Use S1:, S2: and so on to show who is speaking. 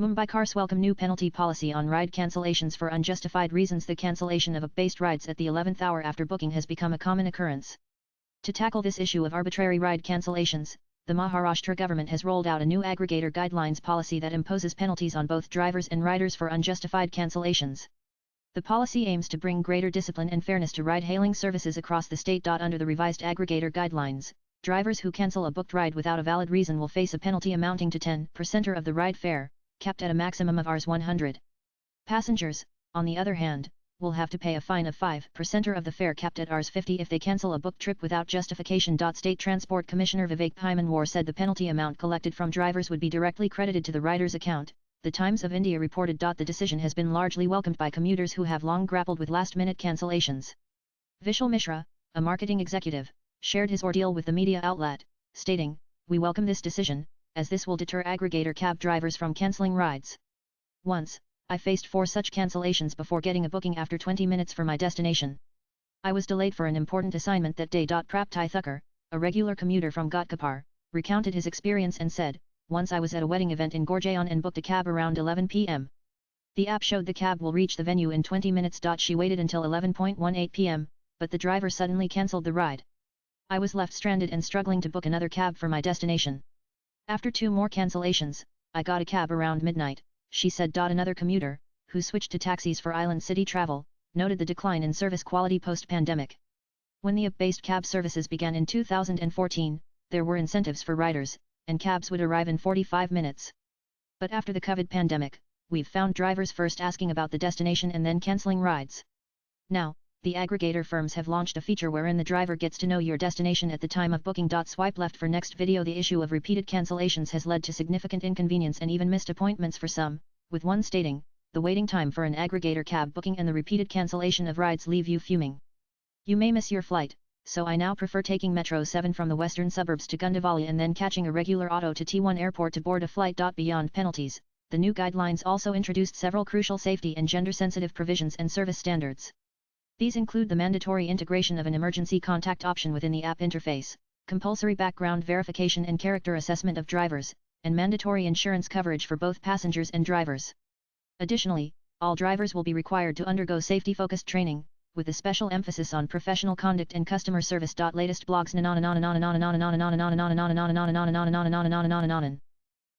S1: Mumbaikars welcome new penalty policy on ride cancellations for unjustified reasons. The cancellation of based rides at the 11th hour after booking has become a common occurrence. To tackle this issue of arbitrary ride cancellations, the Maharashtra government has rolled out a new aggregator guidelines policy that imposes penalties on both drivers and riders for unjustified cancellations. The policy aims to bring greater discipline and fairness to ride-hailing services across the state. Under the revised aggregator guidelines, drivers who cancel a booked ride without a valid reason will face a penalty amounting to 10% of the ride fare, capped at a maximum of Rs 100. Passengers, on the other hand, will have to pay a fine of 5% of the fare capped at Rs 50 if they cancel a booked trip without justification. State Transport Commissioner Vivek Pimanwar said the penalty amount collected from drivers would be directly credited to the rider's account. The Times of India reported. The decision has been largely welcomed by commuters who have long grappled with last-minute cancellations. Vishal Mishra, a marketing executive, shared his ordeal with the media outlet, stating, "We welcome this decision, as this will deter aggregator cab drivers from cancelling rides. Once, I faced 4 such cancellations before getting a booking after 20 minutes for my destination. I was delayed for an important assignment that day." Prapti Thakur, a regular commuter from Ghatkapar, recounted his experience and said, "Once I was at a wedding event in Gorjaon and booked a cab around 11 p.m. The app showed the cab will reach the venue in 20 minutes. She waited until 11:18 p.m., but the driver suddenly cancelled the ride. I was left stranded and struggling to book another cab for my destination. After 2 more cancellations, I got a cab around midnight," she said. Another commuter, who switched to taxis for island city travel, noted the decline in service quality post-pandemic. When the app-based cab services began in 2014, there were incentives for riders, and cabs would arrive in 45 minutes. But after the COVID pandemic, we've found drivers first asking about the destination and then cancelling rides. Now, the aggregator firms have launched a feature wherein the driver gets to know your destination at the time of booking. Swipe left for next video. The issue of repeated cancellations has led to significant inconvenience and even missed appointments for some, with one stating, "The waiting time for an aggregator cab booking and the repeated cancellation of rides leave you fuming. You may miss your flight, so I now prefer taking Metro 7 from the western suburbs to Gundavali and then catching a regular auto to T1 airport to board a flight." Beyond penalties, the new guidelines also introduced several crucial safety and gender-sensitive provisions and service standards. These include the mandatory integration of an emergency contact option within the app interface, compulsory background verification and character assessment of drivers, and mandatory insurance coverage for both passengers and drivers. Additionally, all drivers will be required to undergo safety-focused training, with a special emphasis on professional conduct and customer service. Latest blogs.